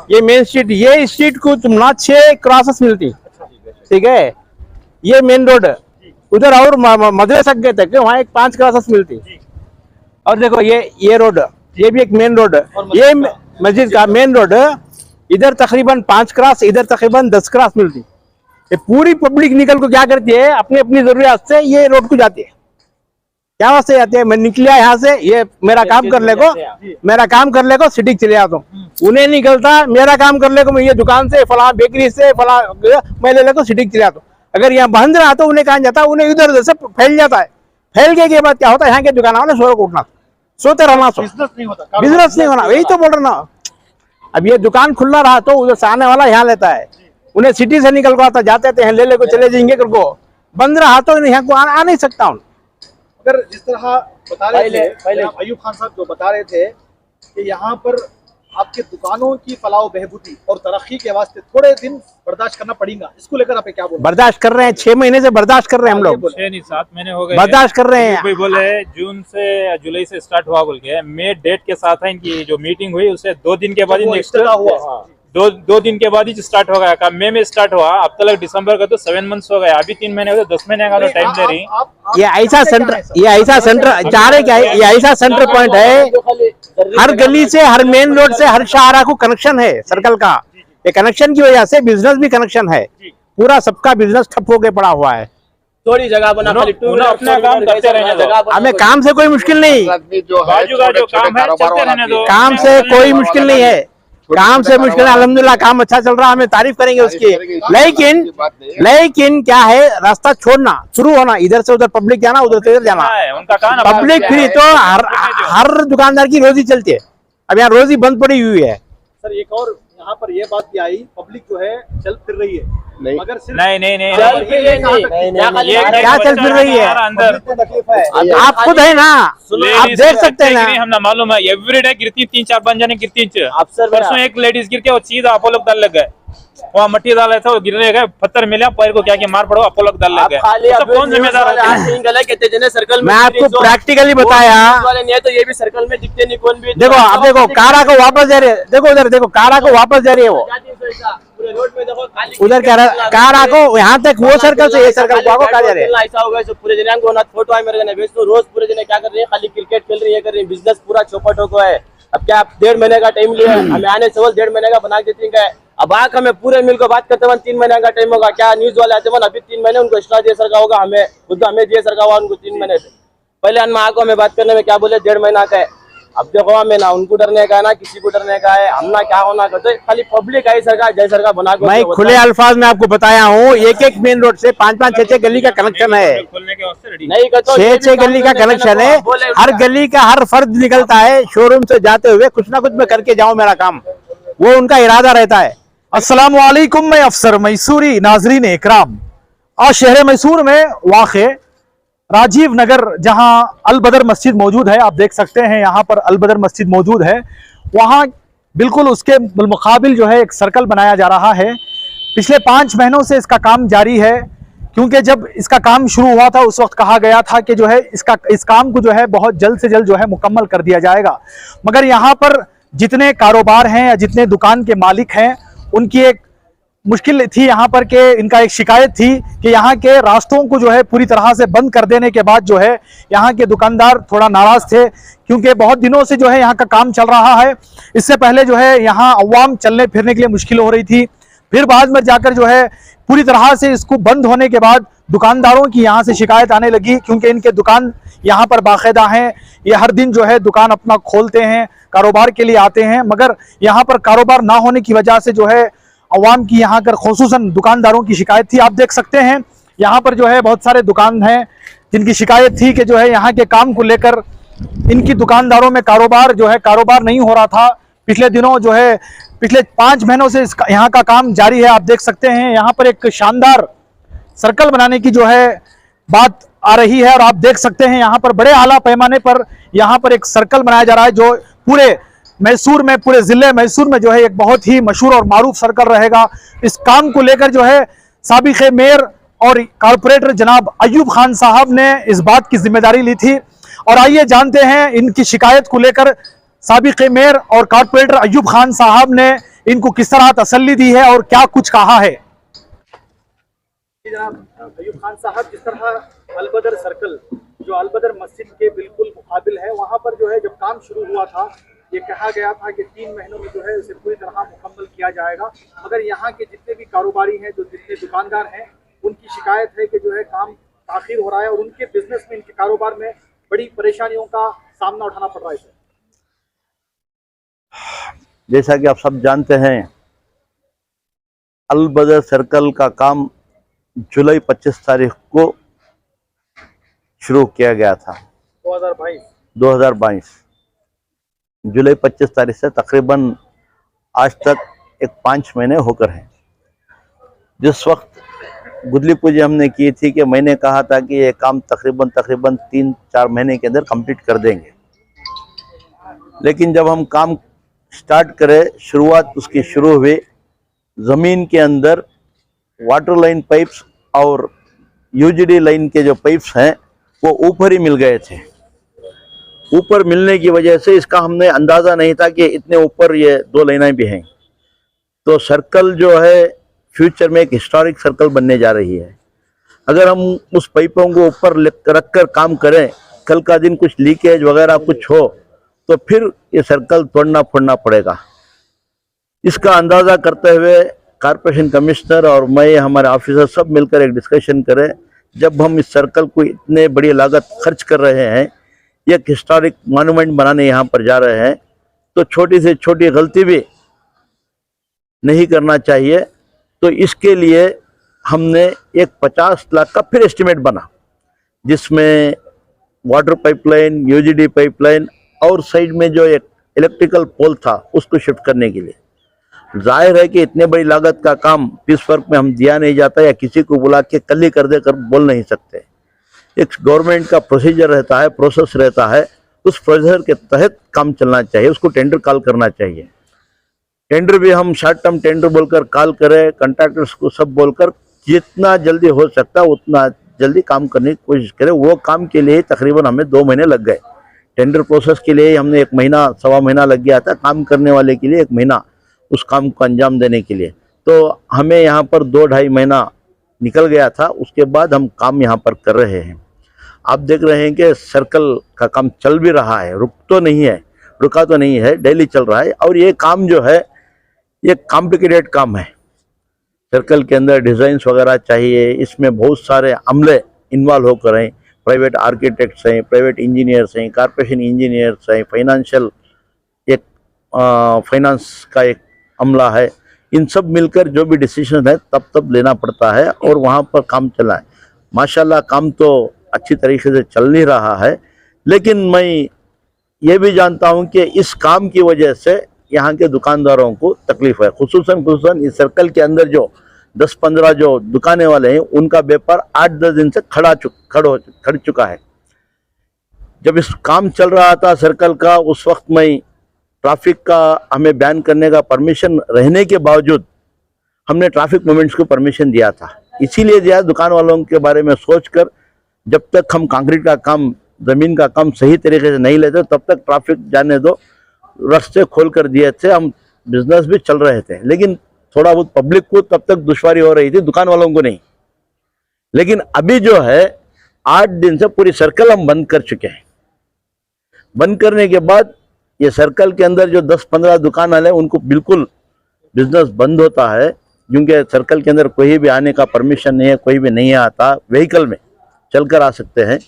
ये main street, ये street को तुमना 6 क्रॉसेस मिलती, ठीक है। ये मेन रोड उधर और मदरसा तक वहाँ एक 5 क्रॉसेस मिलती। और देखो ये रोड, ये भी एक मेन रोड, ये मस्जिद का मेन रोड, इधर तकरीबन 5 क्रॉस, इधर तकरीबन 10 क्रॉस मिलती। ये पूरी पब्लिक निकल को क्या करती है, अपनी अपनी जरूरत से ये रोड को जाती है। क्या वास्ते जाते हैं, मैं निकलिया यहाँ से, ये मेरा काम कर ले को सिटी चले आता हूँ, उन्हें निकलता मेरा काम कर ले को मैं ये दुकान से फला बेकरी से फला मैं ले को सिटी चले आता हूँ। अगर यहाँ बंद रहा तो उन्हें कहा जाता, उन्हें इधर उधर से फैल जाता है। फैल के बाद क्या होता है, यहाँ के दुकान वाले सो को उठना, सोते रहना, बिजनेस नहीं होना, वही तो बोल रहा ना। अब ये दुकान खुला रहा तो उधर से आने वाला यहाँ लेता है, उन्हें सिटी से निकल को आता, जाते थे ले को चले जाएंगे को। बंद रहा तो यहाँ को आ नहीं सकता हूँ। अगर जिस तरह बता रहे थे अयूब खान साहब जो बता रहे थे कि यहाँ पर आपके दुकानों की फलाह बहबूदी और तरक्की के वास्ते थोड़े दिन बर्दाश्त करना पड़ेगा, इसको लेकर आप क्या बोल? बर्दाश्त कर रहे हैं, 6 महीने से बर्दाश्त कर रहे हैं हम लोग, 6 नहीं 7 महीने हो गए बर्दाश्त कर रहे हैं। कोई बोले जून से जुलाई से स्टार्ट हुआ बोल के, मे डेट के साथ है इनकी जो मीटिंग हुई उससे 2 दिन के बाद ही नेक्स्ट हुआ, 2 दिन के बाद ही स्टार्ट हो गया। मई में स्टार्ट हुआ, अब तक लग का तो 7 मंथ्स हो गए, अभी 3 महीने हो गए, 10 महीने का तो टाइम दे रही। ये ऐसा सेंटर चाह रहे क्या है, ये ऐसा सेंटर पॉइंट है, हर गली से, हर मेन रोड से, हर शाहरा को कनेक्शन है सर्कल का। ये कनेक्शन की वजह से बिजनेस भी कनेक्शन है, पूरा सबका बिजनेस ठप होके पड़ा हुआ है। थोड़ी जगह बना, अपना काम करते रहने दो, हमें काम से कोई मुश्किल नहीं, बाजू का जो काम है चलते रहने दो, काम से कोई मुश्किल नहीं है, काम से मुश्किल है। अल्हम्दुलिल्लाह काम अच्छा चल रहा है, हमें तारीफ करेंगे उसकी। लेकिन क्या है, रास्ता छोड़ना शुरू होना, इधर से उधर पब्लिक जाना, उधर से इधर जाना, पब्लिक फ्री तो हर दुकानदार की रोजी चलती है। अब यहाँ रोजी बंद पड़ी हुई है। सर एक और यहाँ पर ये बात भी आई, पब्लिक जो है चल फिर रही है, मगर नहीं क्या चल फिर रही है अंदर, आप खुद है ना, आप देख सकते हैं ना, हमने मालूम है एवरीडे गिरती 3-4 बंजाने गिरती। परसों एक लेडीज गिर के वो सीधा अपोलो दाल लग गए, वहाँ मट्टी डाला था, वो गिरने गए, पत्थर मिला, पैर को क्या मार पड़ो, अपोलो दाल लग गए। कौन जिम्मेदार है? सर्कल मैं आपको प्रैक्टिकली बताया, तो ये भी सर्कल में दिखते नहीं कौन भी। देखो आप देखो कारा को वापस जा रही है, देखो उधर देखो कारा को वापस जा रही है, वो रोड में देखो उधर कह रहा कारा को यहाँ तक, वो सर्कल से ये सर्कल को कहा जा रहे हैं। ऐसा होगा पूरे जन को ना फोटो है मेरे ने तो रोज पूरे जने क्या कर रही है, खाली क्रिकेट खेल रही है, कर रही है, बिजनेस पूरा चौपट हो गया है। अब क्या 1.5 महीने का टाइम लिया, हमें आने से 1.5 महीने का बना के देंगे। अब आक हमें पूरे मिल को बात करते हैं 3 महीने का टाइम होगा, क्या न्यूज वाले आते हैं अभी 3 महीने उनको एक्स्ट्रा दिए सरकार होगा, हमें खुद हमें दिए सरकार हुआ उनको 3 महीने पहले आको हमें बात करने में क्या बोले 1.5 महीना का है। अब देखो हमें ना उनको डरने का है ना किसी को डरने का है, हम ना क्या होना करते, खाली पब्लिक आई सरकार जय सरकार बना के। मैं खुले अल्फाज में आपको बताया हूँ, एक मेन रोड से 5-5, 6-6 गली का कनेक्शन है, नहीं 6-6 गली का कनेक्शन है, हर गली का हर फर्द निकलता है शोरूम से जाते हुए, कुछ ना कुछ मैं करके जाऊँ मेरा काम, वो उनका इरादा रहता है। अस्सलाम वालेकुम, मैं अफसर मैसूरी, नाजरीन इकराम। आज शहर मैसूर में वाक़े राजीव नगर जहां अल बदर मस्जिद मौजूद है, आप देख सकते हैं यहाँ पर अल बदर मस्जिद मौजूद है, वहाँ बिल्कुल उसके मुकाबिल जो है एक सर्कल बनाया जा रहा है। पिछले 5 महीनों से इसका काम जारी है, क्योंकि जब इसका काम शुरू हुआ था उस वक्त कहा गया था कि जो है इस काम को जो है बहुत जल्द से जल्द जो है मुकम्मल कर दिया जाएगा। मगर यहाँ पर जितने कारोबार हैं या जितने दुकान के मालिक हैं, उनकी एक मुश्किल थी यहाँ पर कि इनका एक शिकायत थी कि यहाँ के रास्तों को जो है पूरी तरह से बंद कर देने के बाद जो है यहाँ के दुकानदार थोड़ा नाराज़ थे, क्योंकि बहुत दिनों से जो है यहाँ का काम चल रहा है। इससे पहले जो है यहाँ अवाम चलने फिरने के लिए मुश्किल हो रही थी, फिर बाद में जाकर जो है पूरी तरह से इसको बंद होने के बाद दुकानदारों की यहाँ से शिकायत आने लगी, क्योंकि इनके दुकान यहाँ पर बाकायदा हैं, ये हर दिन जो है दुकान अपना खोलते हैं, कारोबार के लिए आते हैं, मगर यहाँ पर कारोबार ना होने की वजह से जो है अवाम की यहाँ कर खुसूसन दुकानदारों की शिकायत थी। आप देख सकते हैं यहाँ पर जो है बहुत सारे दुकान हैं जिनकी शिकायत थी कि जो है यहाँ के काम को लेकर इनकी दुकानदारों में कारोबार नहीं हो रहा था। पिछले दिनों जो है पिछले 5 महीनों से यहाँ का काम जारी है। आप देख सकते हैं यहाँ पर एक शानदार सर्कल बनाने की जो है बात आ रही है, और आप देख सकते हैं यहाँ पर बड़े आला पैमाने पर यहाँ पर एक सर्कल बनाया जा रहा है, जो पूरे मैसूर में, पूरे ज़िले मैसूर में जो है एक बहुत ही मशहूर और मारूफ सर्कल रहेगा। इस काम को लेकर जो है साबिक़ मेयर और कारपोरेटर जनाब अयूब खान साहब ने इस बात की जिम्मेदारी ली थी, और आइए जानते हैं इनकी शिकायत को लेकर साबिक़ मेयर और कारपोरेटर अयूब खान साहब ने इनको किस तरह तसल्ली दी है और क्या कुछ कहा है। जनाब अयूब खान साहब, जिस तरह अलबदर सर्कल जो अलबदर मस्जिद के बिल्कुल मुकाबिल है, वहाँ पर जो है जब काम शुरू हुआ था ये कहा गया था कि 3 महीनों में जो है इसे पूरी तरह मुकम्मल किया जाएगा, मगर यहाँ के जितने भी कारोबारी हैं, जो जितने दुकानदार हैं, उनकी शिकायत है कि जो है काम ताख़ीर हो रहा है और उनके बिजनेस में, इनके कारोबार में बड़ी परेशानियों का सामना उठाना पड़ रहा है। जैसा कि आप सब जानते हैं, अलबदर सर्कल का काम जुलाई 25 तारीख को शुरू किया गया था 2022। जुलाई 25 तारीख से तकरीबन आज तक एक 5 महीने होकर हैं। जिस वक्त गुदली पूजी हमने की थी कि मैंने कहा था कि ये काम तकरीबन 3-4 महीने के अंदर कंप्लीट कर देंगे, लेकिन जब हम काम स्टार्ट करें, शुरुआत उसकी शुरू हुई, ज़मीन के अंदर वाटर लाइन पाइप्स और यूजीडी लाइन के जो पाइप्स हैं वो ऊपर ही मिल गए थे। ऊपर मिलने की वजह से इसका हमने अंदाज़ा नहीं था कि इतने ऊपर ये 2 लाइनें भी हैं। तो सर्कल जो है फ्यूचर में एक हिस्टोरिक सर्कल बनने जा रही है। अगर हम उस पाइपों को ऊपर रख कर काम करें, कल का दिन कुछ लीकेज वगैरह कुछ हो तो फिर ये सर्कल तोड़ना फोड़ना पड़ेगा। इसका अंदाज़ा करते हुए कारपोरेशन कमिश्नर और मैं, हमारे ऑफिसर सब मिलकर एक डिस्कशन करें। जब हम इस सर्कल को इतने बड़ी लागत खर्च कर रहे हैं, एक हिस्टोरिक मॉन्यूमेंट बनाने यहाँ पर जा रहे हैं, तो छोटी से छोटी गलती भी नहीं करना चाहिए। तो इसके लिए हमने एक 50 लाख का फिर एस्टिमेट बना, जिसमें वाटर पाइपलाइन, यूजीडी पाइपलाइन और साइड में जो एक इलेक्ट्रिकल पोल था उसको शिफ्ट करने के लिए। जाहिर है कि इतने बड़ी लागत का काम पीस वर्क में हम दिया नहीं जाता या किसी को बुला के कल ही कर दे कर बोल नहीं सकते। एक गवर्नमेंट का प्रोसीजर रहता है, प्रोसेस रहता है, उस प्रोसीजर के तहत काम चलना चाहिए। उसको टेंडर कॉल करना चाहिए। टेंडर भी हम शॉर्ट टर्म टेंडर बोलकर कॉल करें, कंट्रैक्टर्स को सब बोलकर जितना जल्दी हो सकता है उतना जल्दी काम करने की कोशिश करें। वो काम के लिए तकरीबन हमें 2 महीने लग गए। टेंडर प्रोसेस के लिए हमने 1 महीना, 1.25 महीना लग गया था। काम करने वाले के लिए 1 महीना उस काम को अंजाम देने के लिए। तो हमें यहाँ पर 2-2.5 महीना निकल गया था। उसके बाद हम काम यहाँ पर कर रहे हैं। आप देख रहे हैं कि सर्कल का काम चल भी रहा है, रुका तो नहीं है, डेली चल रहा है। और ये काम जो है ये कॉम्प्लिकेटेड काम है। सर्कल के अंदर डिज़ाइंस वगैरह चाहिए, इसमें बहुत सारे अमले इन्वॉल्व होकर हैं। प्राइवेट आर्किटेक्ट्स हैं, प्राइवेट इंजीनियर्स हैं, कारपोरेशन इंजीनियर्स हैं, फाइनेंस का एक अमला है। इन सब मिलकर जो भी डिसीजन है तब लेना पड़ता है और वहाँ पर काम चला है। माशाल्लाह काम तो अच्छी तरीके से चल नहीं रहा है, लेकिन मैं ये भी जानता हूँ कि इस काम की वजह से यहाँ के दुकानदारों को तकलीफ है। खुसूसन इस सर्कल के अंदर जो 10-15 जो दुकानें वाले हैं उनका व्यापार 8-10 दिन से खड़ चुका है। जब इस काम चल रहा था सर्कल का, उस वक्त मैं ट्रैफिक का हमें बैन करने का परमिशन रहने के बावजूद हमने ट्रैफिक मूवमेंट्स को परमिशन दिया था। इसीलिए दिया, दुकान वालों के बारे में सोचकर, जब तक हम कंक्रीट का काम, ज़मीन का काम सही तरीके से नहीं लेते तब तक ट्रैफिक जाने दो, रास्ते खोल कर दिए थे। हम बिजनेस भी चल रहे थे, लेकिन थोड़ा बहुत पब्लिक को तब तक दुश्वारी हो रही थी, दुकान वालों को नहीं। लेकिन अभी जो है 8 दिन से पूरी सर्कल हम बंद कर चुके हैं। बंद करने के बाद ये सर्कल के अंदर जो 10-15 दुकान वाले उनको बिल्कुल बिजनेस बंद होता है, क्योंकि सर्कल के अंदर कोई भी आने का परमिशन नहीं है, कोई भी नहीं आता, व्हीकल में चलकर आ सकते हैं।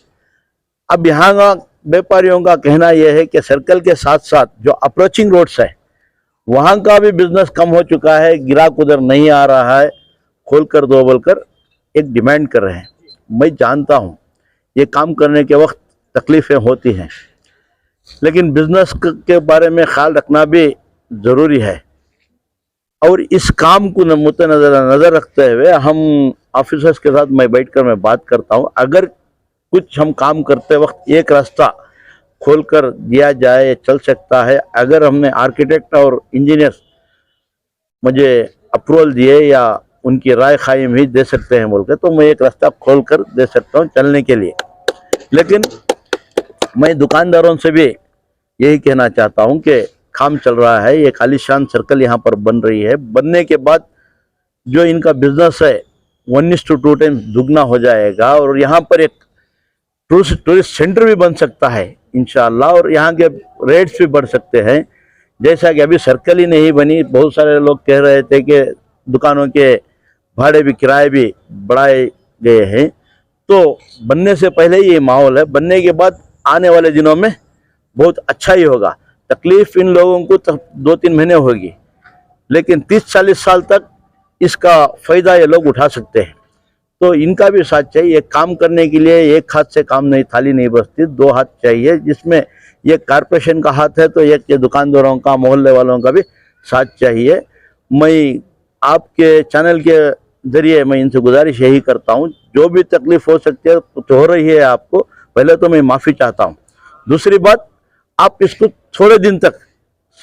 अब यहाँ का व्यापारियों का कहना यह है कि सर्कल के साथ साथ जो अप्रोचिंग रोड्स है वहाँ का भी बिजनेस कम हो चुका है, ग्राहक उधर नहीं आ रहा है, खोल कर दो बोलकर एक डिमांड कर रहे हैं। मैं जानता हूँ ये काम करने के वक्त तकलीफ़ें होती हैं, लेकिन बिजनेस के बारे में ख्याल रखना भी ज़रूरी है। और इस काम को नज़र रखते हुए हम ऑफिसर्स के साथ मैं बैठकर मैं बात करता हूँ। अगर कुछ हम काम करते वक्त एक रास्ता खोलकर दिया जाए, चल सकता है। अगर हमने आर्किटेक्ट और इंजीनियर्स मुझे अप्रूवल दिए या उनकी राय कायम ही दे सकते हैं बोल के, तो मैं एक रास्ता खोलकर दे सकता हूँ चलने के लिए। लेकिन मैं दुकानदारों से भी यही कहना चाहता हूं कि काम चल रहा है, एक आलीशान सर्कल यहाँ पर बन रही है। बनने के बाद जो इनका बिजनेस है 1:2 टाइम्स दुगना हो जाएगा और यहाँ पर एक टूरिस्ट सेंटर भी बन सकता है इंशाअल्लाह, और यहाँ के रेट्स भी बढ़ सकते हैं। जैसा कि अभी सर्कल ही नहीं बनी, बहुत सारे लोग कह रहे थे कि दुकानों के भाड़े भी, किराए भी बढ़ाए गए हैं। तो बनने से पहले ये माहौल है, बनने के बाद आने वाले दिनों में बहुत अच्छा ही होगा। तकलीफ इन लोगों को 2-3 महीने होगी, लेकिन 30-40 साल तक इसका फ़ायदा ये लोग उठा सकते हैं। तो इनका भी साथ चाहिए। एक काम करने के लिए एक हाथ से काम नहीं, थाली नहीं बचती, 2 हाथ चाहिए, जिसमें ये कारपोरेशन का हाथ है तो एक ये दुकानदारों का, मोहल्ले वालों का भी साथ चाहिए। मैं आपके चैनल के जरिए मैं इनसे गुजारिश यही करता हूँ, जो भी तकलीफ हो सकती है, कुछ हो रही है आपको, पहले तो मैं माफ़ी चाहता हूँ। दूसरी बात, आप इसको थोड़े दिन तक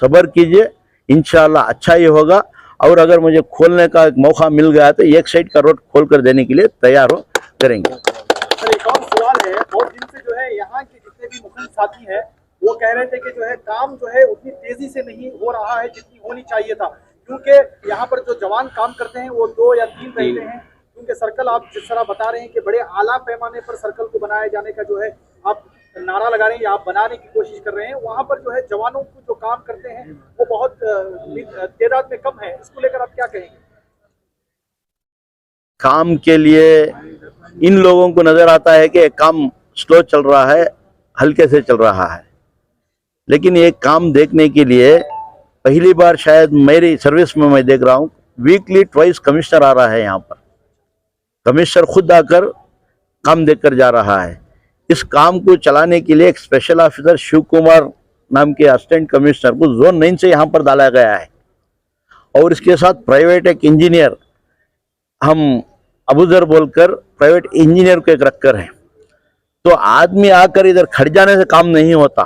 सब्र कीजिए, इंशाअल्लाह अच्छा ही होगा। और अगर मुझे खोलने का एक मौका मिल गया तो एक साइड का रोड खोल कर देने के लिए तैयार हो करेंगे। सर एक और सवाल है, बहुत दिन से जो है यहाँ के जितने भी मुस्लिम साथी हैं वो कह रहे थे कि जो है काम जो है उतनी तेजी से नहीं हो रहा है जितनी होनी चाहिए था, क्योंकि यहाँ पर जो जवान काम करते हैं वो 2 या 3 रहते हैं, क्योंकि सर्कल आप जिस तरह बता रहे हैं कि बड़े आला पैमाने पर सर्कल को बनाए जाने का जो है आप नारा लगा रहे हैं या आप बनाने की कोशिश कर रहे हैं, वहाँ पर जो है जवानों को जो काम करते हैं वो बहुत तादाद में कम है। इसको लेकर आप क्या कहेंगे? काम के लिए इन लोगों को नजर आता है कि काम स्लो चल रहा है, हल्के से चल रहा है, लेकिन ये काम देखने के लिए पहली बार शायद मेरी सर्विस में मैं देख रहा हूँ, वीकली ट्वाइस कमिश्नर आ रहा है यहाँ पर। कमिश्नर खुद आकर काम देखकर जा रहा है। इस काम को चलाने के लिए एक स्पेशल ऑफिसर शिव कुमार नाम के असिस्टेंट कमिश्नर को जोन 9 से यहाँ पर डाला गया है, और इसके साथ प्राइवेट एक इंजीनियर, हम अबूजर बोलकर प्राइवेट इंजीनियर को एक रखकर है। तो आदमी आकर इधर खड़ जाने से काम नहीं होता,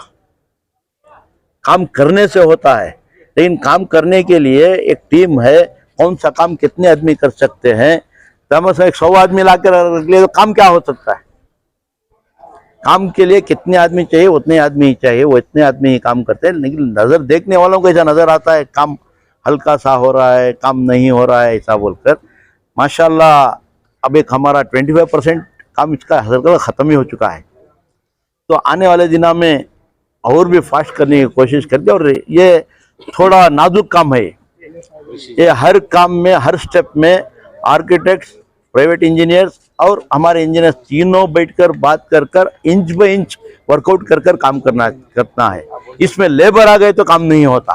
काम करने से होता है। लेकिन काम करने के लिए एक टीम है, कौन सा काम कितने आदमी कर सकते हैं, तो 100 आदमी लाकर रख लिए तो काम क्या हो सकता है। काम के लिए कितने आदमी चाहिए, उतने आदमी ही चाहिए, वो इतने आदमी ही काम करते हैं। लेकिन नजर देखने वालों को ऐसा नजर आता है काम हल्का सा हो रहा है, काम नहीं हो रहा है, ऐसा बोलकर। माशाल्लाह अब एक हमारा 25% काम इसका सर्कल ख़त्म ही हो चुका है। तो आने वाले दिनों में और भी फास्ट करने की कोशिश करते, और ये थोड़ा नाजुक काम है। ये हर काम में, हर स्टेप में आर्किटेक्ट्स, प्राइवेट इंजीनियर्स और हमारे इंजीनियर्स तीनों बैठकर बात कर कर इंच बाय इंच वर्कआउट कर कर काम करना है। इसमें लेबर आ गए तो काम नहीं होता,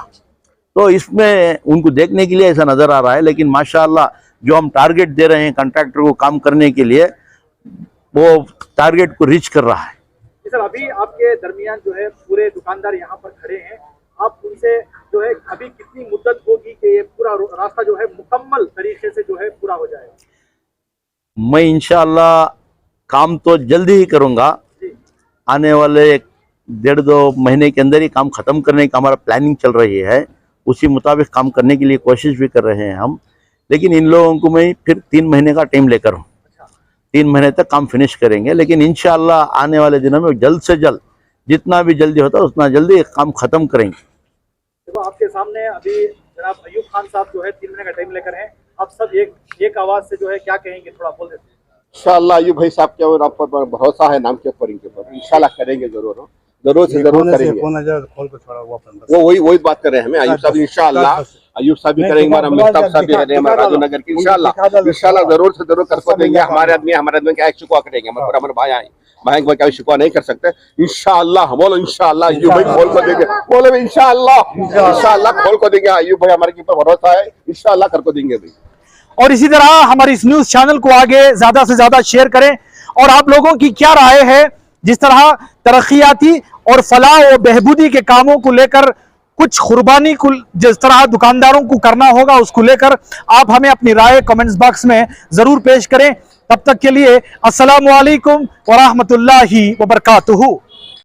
तो इसमें उनको देखने के लिए ऐसा नज़र आ रहा है। लेकिन माशाअल्लाह जो हम टारगेट दे रहे हैं कंट्रैक्टर को काम करने के लिए, वो टारगेट को रीच कर रहा है। सर अभी आपके दरमियान जो है पूरे दुकानदार यहाँ पर खड़े हैं, आप उनसे जो है अभी कितनी मुद्दत होगी कि ये पूरा रास्ता जो है मुकम्मल तरीके से जो है पूरा हो जाए? मैं इंशाअल्लाह काम तो जल्दी ही करूँगा, आने वाले 1.5-2 महीने के अंदर ही काम ख़त्म करने का हमारा प्लानिंग चल रही है। उसी मुताबिक काम करने के लिए कोशिश भी कर रहे हैं हम। लेकिन इन लोगों को मैं फिर 3 महीने का टाइम लेकर हूँ, 3 महीने तक काम फिनिश करेंगे। लेकिन इंशाअल्लाह आने वाले दिनों में जल्द से जल्द, जितना भी जल्दी होता है उतना जल्दी काम ख़त्म करेंगे। देखो आपके सामने अभी जनाब अयूब खान साहब जो है 3 महीने का टाइम लेकर हैं, आप सब एक आवाज से जो है क्या कहेंगे, थोड़ा बोल देते हैं। इंशाअल्लाह अयूब भाई साहब के और आप पर भरोसा है, नाम के ऊपर, इनके ऊपर इंशाल्लाह करेंगे, जरूर से जरूर करेंगे। वो वही बात कर रहे हैं हमें अयूब साहब, इंशाअल्लाह अयूब साहब भी करेंगे, हमारा मुफ्ताब साहब भी करेंगे, हमारा राजू नगर की इंशाल्लाह जरूर से जरूर कर देंगे। हमारे आदमी क्या शिकवा करेंगे, हमारे भाई क्या शिकवा नहीं कर सकते। इंशाअल्लाह बोलो, इंशाअल्लाह अयूब भाई खोल को देंगे, बोलो इंशाअल्लाह खोल को देंगे। अयूब भाई हमारे ऊपर भरोसा है, इंशाअल्लाह कर को देंगे भाई। और इसी तरह हमारे इस न्यूज चैनल को आगे ज्यादा से ज्यादा शेयर करें। और आप लोगों की क्या राय है, जिस तरह तरक्याती और फलाह और बेहबूदी के कामों को लेकर कुछ कुर्बानी को जिस तरह दुकानदारों को करना होगा, उसको लेकर आप हमें अपनी राय कमेंट्स बॉक्स में जरूर पेश करें। तब तक के लिए अस्सलामु अलैकुम व रहमतुल्लाहि व बरकातुहू।